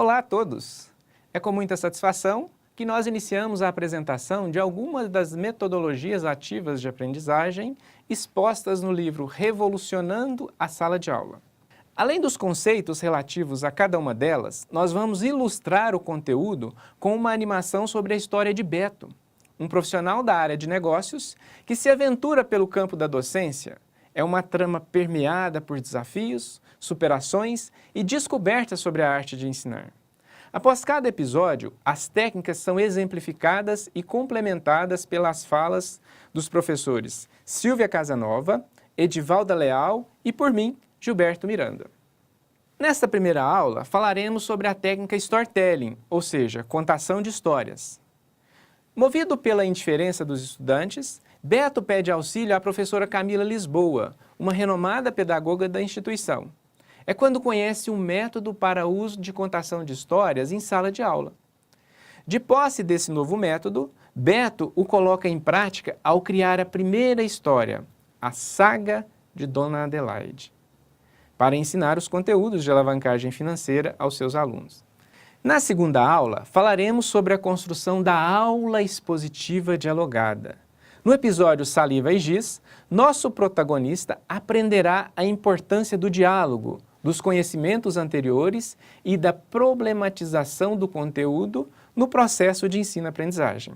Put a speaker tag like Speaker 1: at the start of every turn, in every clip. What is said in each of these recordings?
Speaker 1: Olá a todos! É com muita satisfação que nós iniciamos a apresentação de algumas das metodologias ativas de aprendizagem expostas no livro Revolucionando a Sala de Aula. Além dos conceitos relativos a cada uma delas, nós vamos ilustrar o conteúdo com uma animação sobre a história de Beto, um profissional da área de negócios que se aventura pelo campo da docência. É uma trama permeada por desafios, superações e descobertas sobre a arte de ensinar. Após cada episódio, as técnicas são exemplificadas e complementadas pelas falas dos professores Silvia Casanova, Edivalda Leal e, por mim, Gilberto Miranda. Nesta primeira aula, falaremos sobre a técnica Storytelling, ou seja, contação de histórias. Movido pela indiferença dos estudantes, Beto pede auxílio à professora Camila Lisboa, uma renomada pedagoga da instituição. É quando conhece um método para o uso de contação de histórias em sala de aula. De posse desse novo método, Beto o coloca em prática ao criar a primeira história, a Saga de Dona Adelaide, para ensinar os conteúdos de alavancagem financeira aos seus alunos. Na segunda aula, falaremos sobre a construção da aula expositiva dialogada. No episódio Saliva e Giz, nosso protagonista aprenderá a importância do diálogo, dos conhecimentos anteriores e da problematização do conteúdo no processo de ensino-aprendizagem.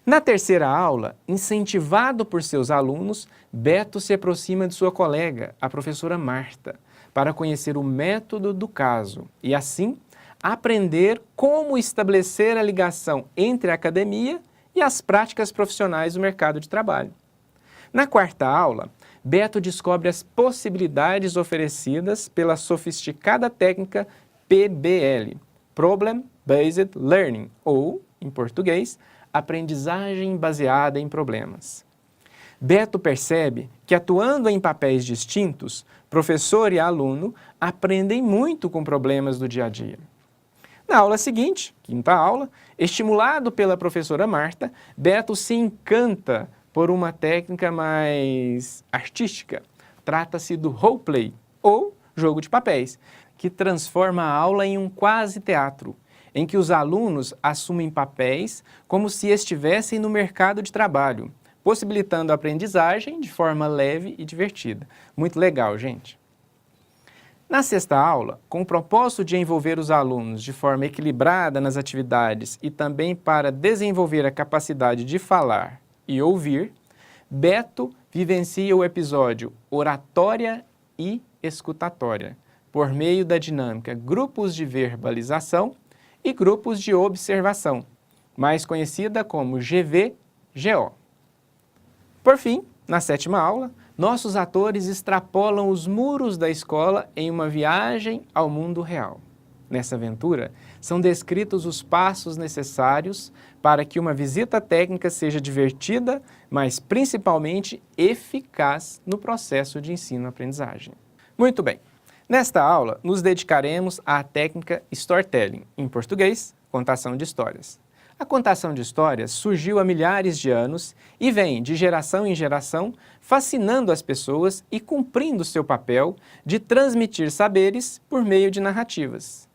Speaker 1: Na terceira aula, incentivado por seus alunos, Beto se aproxima de sua colega, a professora Marta, para conhecer o método do caso e, assim, aprender como estabelecer a ligação entre a academia e as práticas profissionais do mercado de trabalho. Na quarta aula, Beto descobre as possibilidades oferecidas pela sofisticada técnica PBL, Problem Based Learning, ou, em português, aprendizagem baseada em problemas. Beto percebe que, atuando em papéis distintos, professor e aluno aprendem muito com problemas do dia a dia. Na aula seguinte, quinta aula, estimulado pela professora Marta, Beto se encanta por uma técnica mais artística. Trata-se do roleplay, ou jogo de papéis, que transforma a aula em um quase teatro, em que os alunos assumem papéis como se estivessem no mercado de trabalho, possibilitando a aprendizagem de forma leve e divertida. Muito legal, gente! Na sexta aula, com o propósito de envolver os alunos de forma equilibrada nas atividades e também para desenvolver a capacidade de falar e ouvir, Beto vivencia o episódio Oratória e Escutatória, por meio da dinâmica Grupos de Verbalização e Grupos de Observação, mais conhecida como GV-GO. Por fim, na sétima aula, nossos atores extrapolam os muros da escola em uma viagem ao mundo real. Nessa aventura, são descritos os passos necessários para que uma visita técnica seja divertida, mas principalmente eficaz no processo de ensino-aprendizagem. Muito bem, nesta aula nos dedicaremos à técnica Storytelling, em português, contação de histórias. A contação de histórias surgiu há milhares de anos e vem de geração em geração, fascinando as pessoas e cumprindo seu papel de transmitir saberes por meio de narrativas.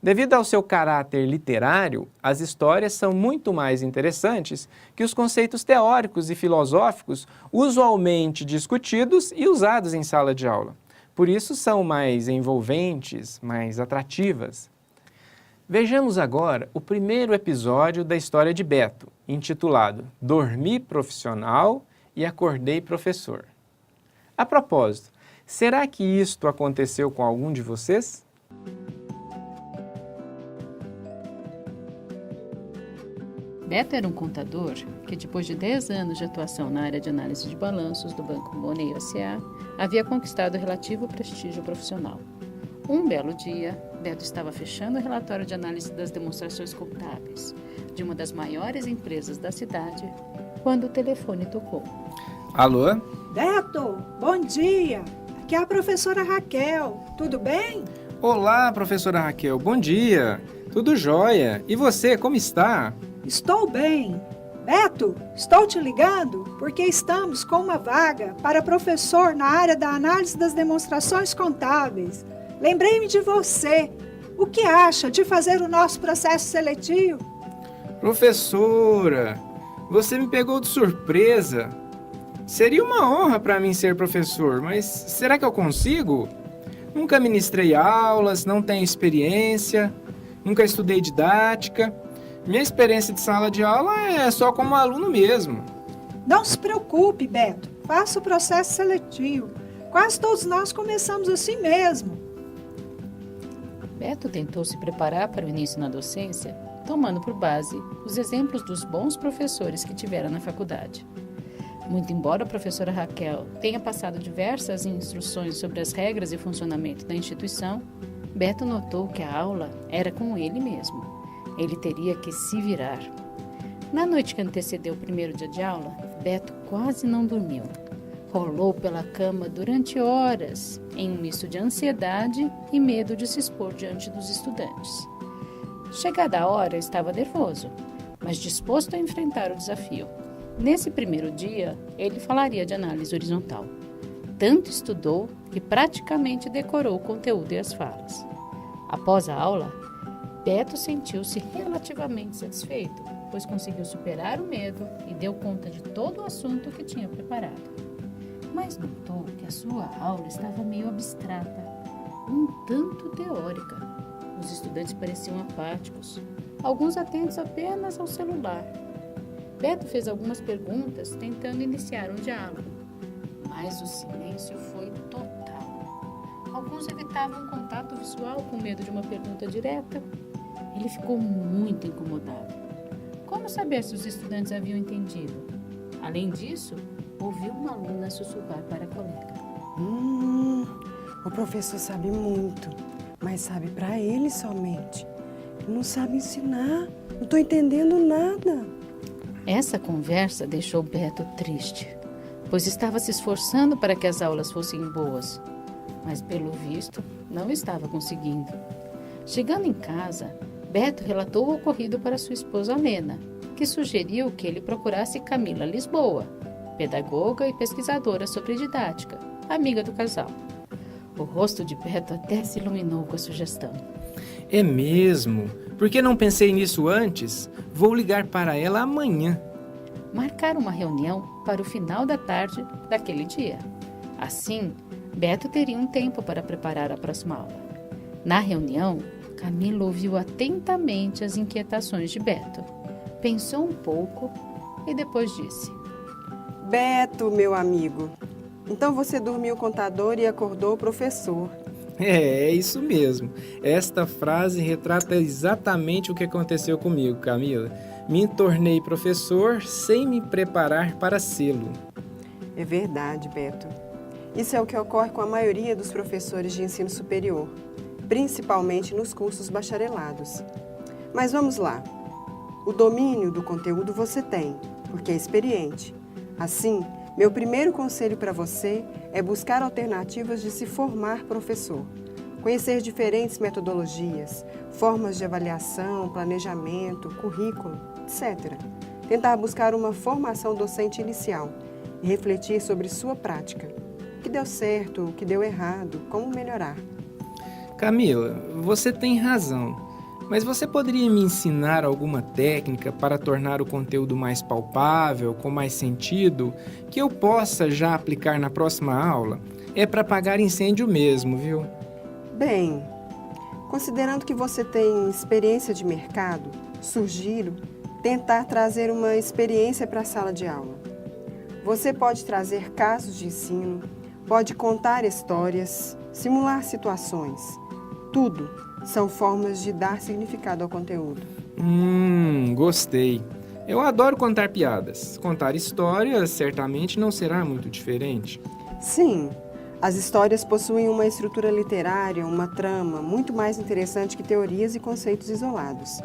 Speaker 1: Devido ao seu caráter literário, as histórias são muito mais interessantes que os conceitos teóricos e filosóficos usualmente discutidos e usados em sala de aula. Por isso são mais envolventes, mais atrativas. Vejamos agora o primeiro episódio da história de Beto, intitulado Dormi Profissional e Acordei Professor. A propósito, será que isto aconteceu com algum de vocês?
Speaker 2: Beto era um contador que, depois de 10 anos de atuação na área de análise de balanços do Banco Money S.A., havia conquistado relativo prestígio profissional. Um belo dia, Beto estava fechando o relatório de análise das demonstrações contábeis de uma das maiores empresas da cidade, quando o telefone tocou.
Speaker 1: Alô?
Speaker 3: Beto, bom dia! Aqui é a professora Raquel, tudo bem?
Speaker 1: Olá, professora Raquel, bom dia! Tudo jóia? E você, como está?
Speaker 3: Estou bem. Beto, estou te ligando porque estamos com uma vaga para professor na área da análise das demonstrações contábeis. Lembrei-me de você. O que acha de fazer o nosso processo seletivo?
Speaker 1: Professora, você me pegou de surpresa. Seria uma honra para mim ser professor, mas será que eu consigo? Nunca ministrei aulas, não tenho experiência, nunca estudei didática. Minha experiência de sala de aula é só como aluno mesmo.
Speaker 3: Não se preocupe, Beto. Faça o processo seletivo. Quase todos nós começamos assim mesmo.
Speaker 2: Beto tentou se preparar para o início na docência, tomando por base os exemplos dos bons professores que tivera na faculdade. Muito embora a professora Raquel tenha passado diversas instruções sobre as regras e funcionamento da instituição, Beto notou que a aula era com ele mesmo. Ele teria que se virar. Na noite que antecedeu o primeiro dia de aula, Beto quase não dormiu. Rolou pela cama durante horas, em um misto de ansiedade e medo de se expor diante dos estudantes. Chegada a hora, estava nervoso, mas disposto a enfrentar o desafio. Nesse primeiro dia, ele falaria de análise horizontal. Tanto estudou que praticamente decorou o conteúdo e as falas. Após a aula, Beto sentiu-se relativamente satisfeito, pois conseguiu superar o medo e deu conta de todo o assunto que tinha preparado. Mas notou que a sua aula estava meio abstrata, um tanto teórica. Os estudantes pareciam apáticos, alguns atentos apenas ao celular. Beto fez algumas perguntas tentando iniciar um diálogo, mas o silêncio foi total. Alguns evitavam contato visual com medo de uma pergunta direta. Ele ficou muito incomodado. Como saber se os estudantes haviam entendido? Além disso, ouviu uma aluna sussurrar para a colega.
Speaker 4: O professor sabe muito, mas sabe para ele somente. Ele não sabe ensinar, não estou entendendo nada.
Speaker 2: Essa conversa deixou Beto triste, pois estava se esforçando para que as aulas fossem boas, mas pelo visto não estava conseguindo. Chegando em casa, Beto relatou o ocorrido para sua esposa Lena, que sugeriu que ele procurasse Camila Lisboa, pedagoga e pesquisadora sobre didática, amiga do casal. O rosto de Beto até se iluminou com a sugestão.
Speaker 1: É mesmo? Por que não pensei nisso antes? Vou ligar para ela amanhã.
Speaker 2: Marcaram uma reunião para o final da tarde daquele dia. Assim, Beto teria um tempo para preparar a próxima aula. Na reunião, Camila ouviu atentamente as inquietações de Beto. Pensou um pouco e depois disse:
Speaker 4: Beto, meu amigo, então você dormiu o contador e acordou o professor.
Speaker 1: É isso mesmo. Esta frase retrata exatamente o que aconteceu comigo, Camila. Me tornei professor sem me preparar para sê-lo.
Speaker 4: É verdade, Beto. Isso é o que ocorre com a maioria dos professores de ensino superior, principalmente nos cursos bacharelados. Mas vamos lá. O domínio do conteúdo você tem, porque é experiente. Assim, meu primeiro conselho para você é buscar alternativas de se formar professor. Conhecer diferentes metodologias, formas de avaliação, planejamento, currículo, etc. Tentar buscar uma formação docente inicial e refletir sobre sua prática. O que deu certo, o que deu errado, como melhorar.
Speaker 1: Camila, você tem razão. Mas você poderia me ensinar alguma técnica para tornar o conteúdo mais palpável, com mais sentido, que eu possa já aplicar na próxima aula? É para apagar incêndio mesmo, viu?
Speaker 4: Bem, considerando que você tem experiência de mercado, sugiro tentar trazer uma experiência para a sala de aula. Você pode trazer casos de ensino, pode contar histórias, simular situações. Tudo são formas de dar significado ao conteúdo.
Speaker 1: Gostei. Eu adoro contar piadas. Contar histórias certamente não será muito diferente.
Speaker 4: Sim, as histórias possuem uma estrutura literária, uma trama muito mais interessante que teorias e conceitos isolados.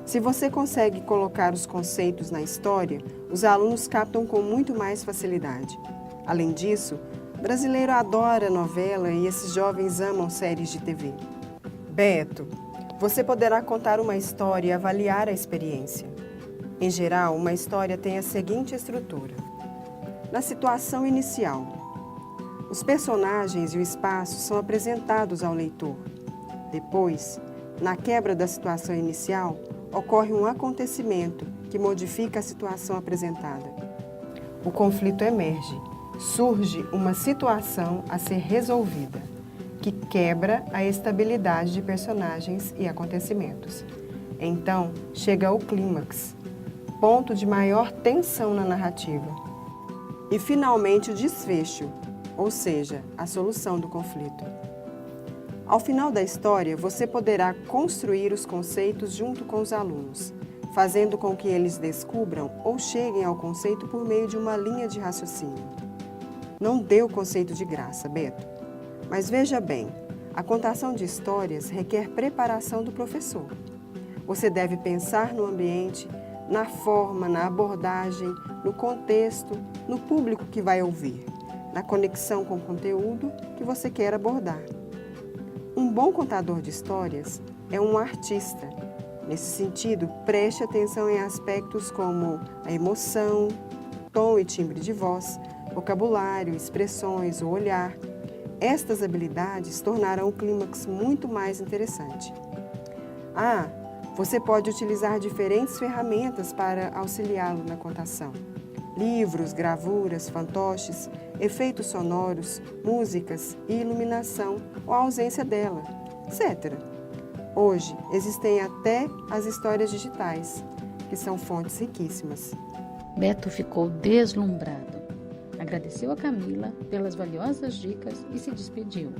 Speaker 4: Se você consegue colocar os conceitos na história, os alunos captam com muito mais facilidade. Além disso, o brasileiro adora novela e esses jovens amam séries de TV. Beto, você poderá contar uma história e avaliar a experiência. Em geral, uma história tem a seguinte estrutura. Na situação inicial, os personagens e o espaço são apresentados ao leitor. Depois, Na quebra da situação inicial, ocorre um acontecimento que modifica a situação apresentada. O conflito emerge, surge uma situação a ser resolvida, que quebra a estabilidade de personagens e acontecimentos. Então, chega ao clímax, ponto de maior tensão na narrativa. E, finalmente, o desfecho, ou seja, a solução do conflito. Ao final da história, você poderá construir os conceitos junto com os alunos, fazendo com que eles descubram ou cheguem ao conceito por meio de uma linha de raciocínio. Não dê o conceito de graça, Beto. Mas veja bem, a contação de histórias requer preparação do professor. Você deve pensar no ambiente, na forma, na abordagem, no contexto, no público que vai ouvir, na conexão com o conteúdo que você quer abordar. Um bom contador de histórias é um artista. Nesse sentido, preste atenção em aspectos como a emoção, tom e timbre de voz, vocabulário, expressões, o olhar. Estas habilidades tornarão o clímax muito mais interessante. Você pode utilizar diferentes ferramentas para auxiliá-lo na contação. Livros, gravuras, fantoches, efeitos sonoros, músicas e iluminação ou a ausência dela, etc. Hoje, existem até as histórias digitais, que são fontes riquíssimas.
Speaker 2: Beto ficou deslumbrado. Agradeceu a Camila pelas valiosas dicas e se despediu,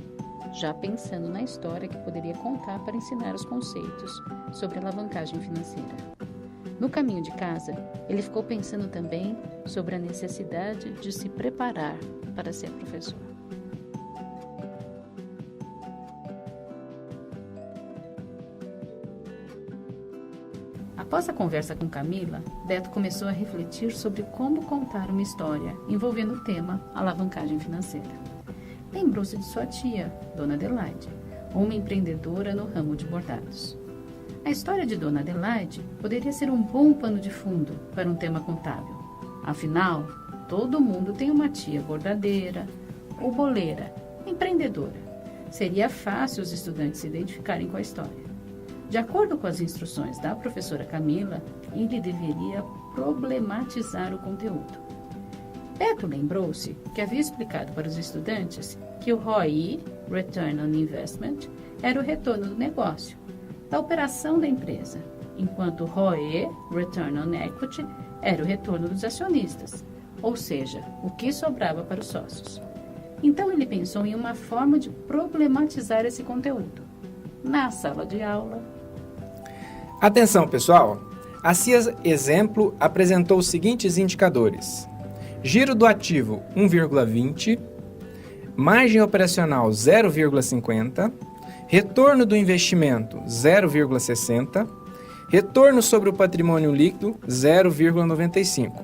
Speaker 2: já pensando na história que poderia contar para ensinar os conceitos sobre alavancagem financeira. No caminho de casa, ele ficou pensando também sobre a necessidade de se preparar para ser professor. Após a conversa com Camila, Beto começou a refletir sobre como contar uma história envolvendo o tema alavancagem financeira. Lembrou-se de sua tia, Dona Adelaide, uma empreendedora no ramo de bordados. A história de Dona Adelaide poderia ser um bom pano de fundo para um tema contábil. Afinal, todo mundo tem uma tia bordadeira ou boleira, empreendedora. Seria fácil os estudantes se identificarem com a história. De acordo com as instruções da professora Camila, ele deveria problematizar o conteúdo. Beto lembrou-se que havia explicado para os estudantes que o ROI, Return on Investment, era o retorno do negócio, da operação da empresa, enquanto o ROE, Return on Equity, era o retorno dos acionistas, ou seja, o que sobrava para os sócios. Então ele pensou em uma forma de problematizar esse conteúdo. Na sala de aula...
Speaker 1: Atenção, pessoal! A CIA Exemplo apresentou os seguintes indicadores: giro do ativo 1,20, margem operacional 0,50, retorno do investimento 0,60, retorno sobre o patrimônio líquido 0,95.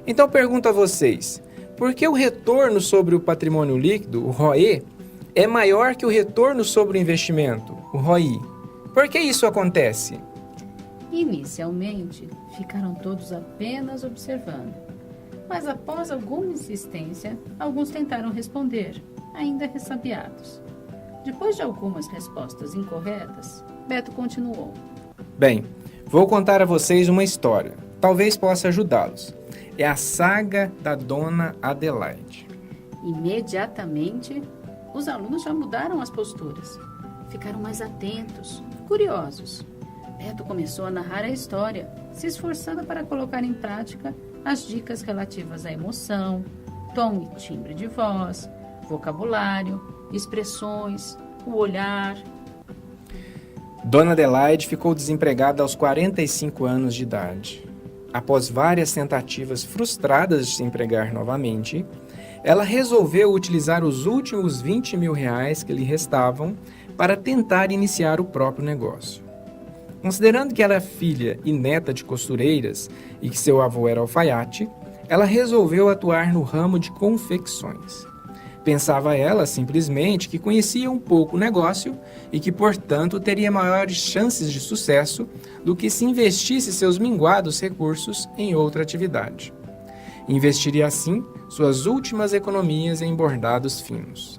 Speaker 1: Então pergunto a vocês, por que o retorno sobre o patrimônio líquido, o ROE, é maior que o retorno sobre o investimento, o ROI? Por que isso acontece?
Speaker 2: Inicialmente, ficaram todos apenas observando, mas após alguma insistência, alguns tentaram responder, ainda ressabiados. Depois de algumas respostas incorretas, Beto continuou.
Speaker 1: Bem, vou contar a vocês uma história, talvez possa ajudá-los. É a saga da Dona Adelaide.
Speaker 2: Imediatamente, os alunos já mudaram as posturas. Ficaram mais atentos, curiosos. Beto começou a narrar a história, se esforçando para colocar em prática as dicas relativas à emoção, tom e timbre de voz, vocabulário, expressões, o olhar.
Speaker 1: Dona Adelaide ficou desempregada aos 45 anos de idade. Após várias tentativas frustradas de se empregar novamente, ela resolveu utilizar os últimos 20 mil reais que lhe restavam para tentar iniciar o próprio negócio. Considerando que ela é filha e neta de costureiras e que seu avô era alfaiate, ela resolveu atuar no ramo de confecções. Pensava ela simplesmente que conhecia um pouco o negócio e que, portanto, teria maiores chances de sucesso do que se investisse seus minguados recursos em outra atividade. Investiria assim suas últimas economias em bordados finos.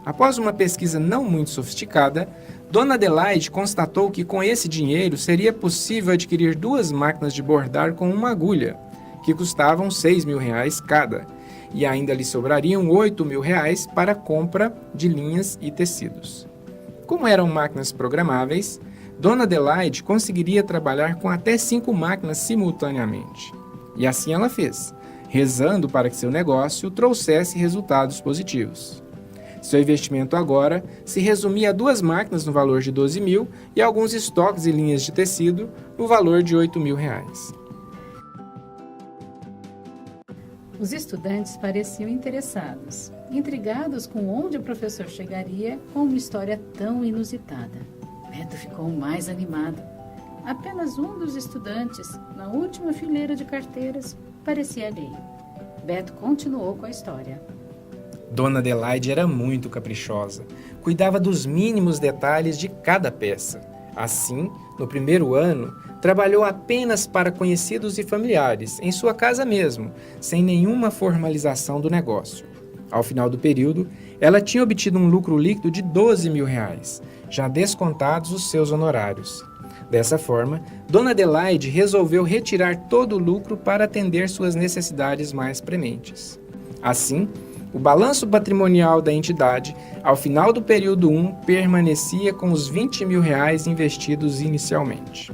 Speaker 1: Após uma pesquisa não muito sofisticada, Dona Adelaide constatou que com esse dinheiro seria possível adquirir 2 máquinas de bordar com uma agulha, que custavam R$6.000 cada, e ainda lhe sobrariam R$8.000 para a compra de linhas e tecidos. Como eram máquinas programáveis, Dona Adelaide conseguiria trabalhar com até 5 máquinas simultaneamente. E assim ela fez, rezando para que seu negócio trouxesse resultados positivos. Seu investimento agora se resumia a 2 máquinas no valor de R$12.000 e alguns estoques e linhas de tecido no valor de R$8.000.
Speaker 2: Os estudantes pareciam interessados, intrigados com onde o professor chegaria com uma história tão inusitada. Beto ficou mais animado. Apenas um dos estudantes, na última fileira de carteiras, parecia alheio. Beto continuou com a história.
Speaker 1: Dona Adelaide era muito caprichosa, cuidava dos mínimos detalhes de cada peça. Assim, no primeiro ano, trabalhou apenas para conhecidos e familiares, em sua casa mesmo, sem nenhuma formalização do negócio. Ao final do período, ela tinha obtido um lucro líquido de R$12.000, já descontados os seus honorários. Dessa forma, Dona Adelaide resolveu retirar todo o lucro para atender suas necessidades mais prementes. Assim, o balanço patrimonial da entidade, ao final do período 1, permanecia com os R$20.000 investidos inicialmente.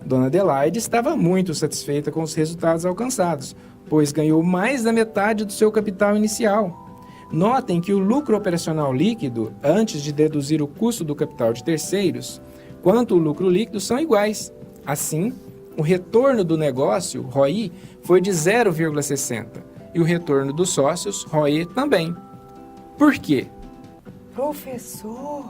Speaker 1: Dona Adelaide estava muito satisfeita com os resultados alcançados, pois ganhou mais da metade do seu capital inicial. Notem que o lucro operacional líquido, antes de deduzir o custo do capital de terceiros, quanto o lucro líquido são iguais. Assim, o retorno do negócio, ROI, foi de 0,60 e o retorno dos sócios, ROE, também. Por quê?
Speaker 4: Professor,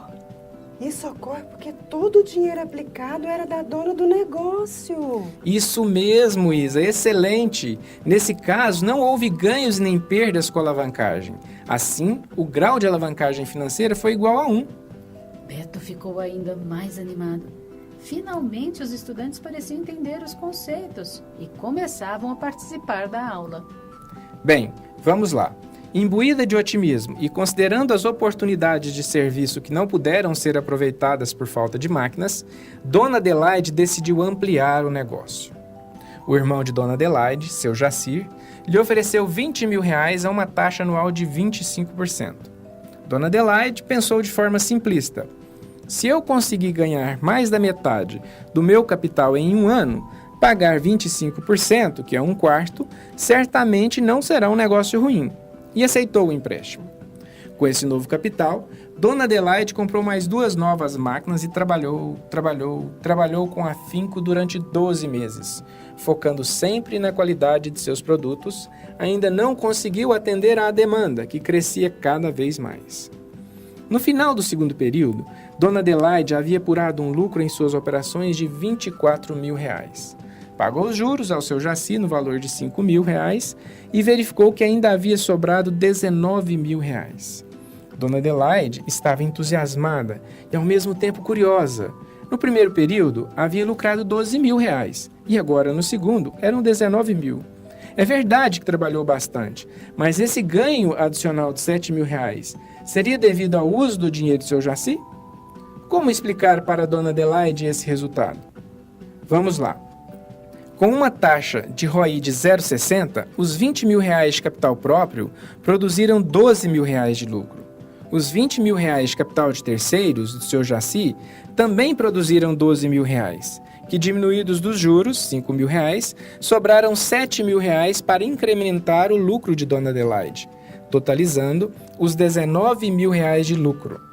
Speaker 4: isso ocorre porque todo o dinheiro aplicado era da dona do negócio.
Speaker 1: Isso mesmo, Isa, excelente! Nesse caso, não houve ganhos nem perdas com a alavancagem. Assim, o grau de alavancagem financeira foi igual a 1.
Speaker 2: Beto ficou ainda mais animado. Finalmente, os estudantes pareciam entender os conceitos e começavam a participar da aula.
Speaker 1: Bem, vamos lá. Imbuída de otimismo e considerando as oportunidades de serviço que não puderam ser aproveitadas por falta de máquinas, Dona Adelaide decidiu ampliar o negócio. O irmão de Dona Adelaide, seu Jacir, lhe ofereceu R$20.000 a uma taxa anual de 25%. Dona Adelaide pensou de forma simplista: se eu conseguir ganhar mais da metade do meu capital em um ano, pagar 25%, que é 1/4, certamente não será um negócio ruim. E aceitou o empréstimo. Com esse novo capital, Dona Adelaide comprou mais 2 novas máquinas e trabalhou com afinco durante 12 meses, focando sempre na qualidade de seus produtos. Ainda não conseguiu atender à demanda, que crescia cada vez mais. No final do segundo período, Dona Adelaide havia apurado um lucro em suas operações de R$24.000. Pagou os juros ao seu Jaci no valor de R$5.000 e verificou que ainda havia sobrado R$19.000. Dona Adelaide estava entusiasmada e ao mesmo tempo curiosa. No primeiro período, havia lucrado R$12.000 e agora no segundo eram R$19.000. É verdade que trabalhou bastante, mas esse ganho adicional de R$7.000 seria devido ao uso do dinheiro de seu Jaci? Como explicar para Dona Adelaide esse resultado? Vamos lá. Com uma taxa de ROI de 0,60, os R$20.000 de capital próprio produziram R$12.000 de lucro. Os R$20.000 de capital de terceiros do seu Jaci também produziram R$12.000, que diminuídos dos juros, R$5.000, sobraram R$7.000 para incrementar o lucro de Dona Adelaide, totalizando os R$19.000 de lucro.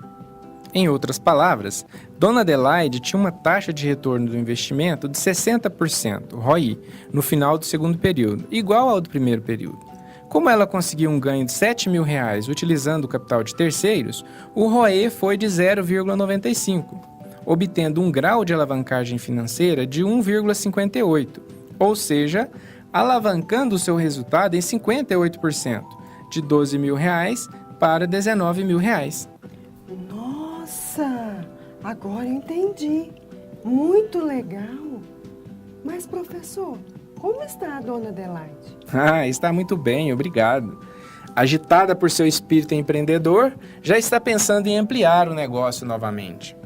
Speaker 1: Em outras palavras, Dona Adelaide tinha uma taxa de retorno do investimento de 60%, ROI, no final do segundo período, igual ao do primeiro período. Como ela conseguiu um ganho de R$7.000 utilizando o capital de terceiros, o ROE foi de 0,95, obtendo um grau de alavancagem financeira de 1,58, ou seja, alavancando o seu resultado em 58%, de R$12.000 para R$19.000.
Speaker 4: Nossa, agora eu entendi. Muito legal. Mas, professor, como está a Dona Adelaide?
Speaker 1: Está muito bem, obrigado. agitada por seu espírito empreendedor, já está pensando em ampliar o negócio novamente.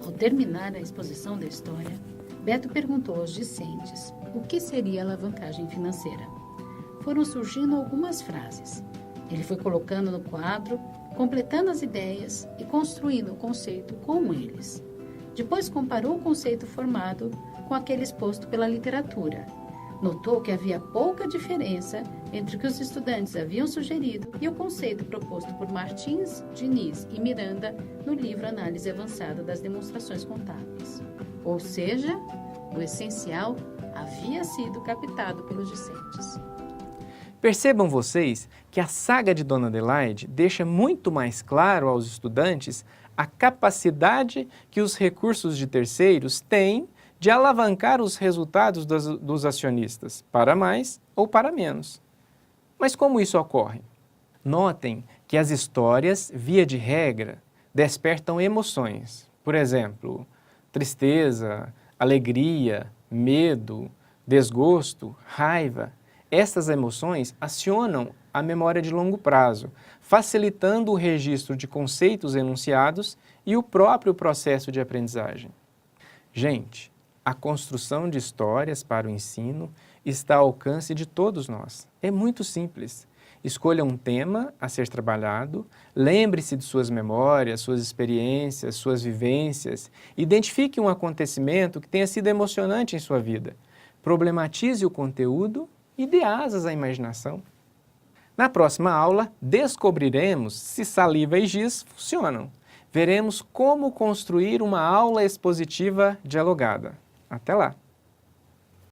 Speaker 2: Ao terminar a exposição da história, Beto perguntou aos discentes o que seria alavancagem financeira. Foram surgindo algumas frases. Ele foi colocando no quadro, completando as ideias e construindo o conceito com eles. Depois comparou o conceito formado com aquele exposto pela literatura. Notou que havia pouca diferença entre o que os estudantes haviam sugerido e o conceito proposto por Martins, Diniz e Miranda no livro Análise Avançada das Demonstrações Contábeis. Ou seja, o essencial havia sido captado pelos discentes.
Speaker 1: Percebam vocês que a saga de Dona Adelaide deixa muito mais claro aos estudantes a capacidade que os recursos de terceiros têm de alavancar os resultados dos acionistas, para mais ou para menos. Mas como isso ocorre? Notem que as histórias, via de regra, despertam emoções. Por exemplo, tristeza, alegria, medo, desgosto, raiva. Estas emoções acionam a memória de longo prazo, facilitando o registro de conceitos enunciados e o próprio processo de aprendizagem. Gente, a construção de histórias para o ensino está ao alcance de todos nós. É muito simples. Escolha um tema a ser trabalhado, lembre-se de suas memórias, suas experiências, suas vivências, identifique um acontecimento que tenha sido emocionante em sua vida, problematize o conteúdo e dê asas à imaginação. Na próxima aula, descobriremos se saliva e giz funcionam. Veremos como construir uma aula expositiva dialogada. Até lá!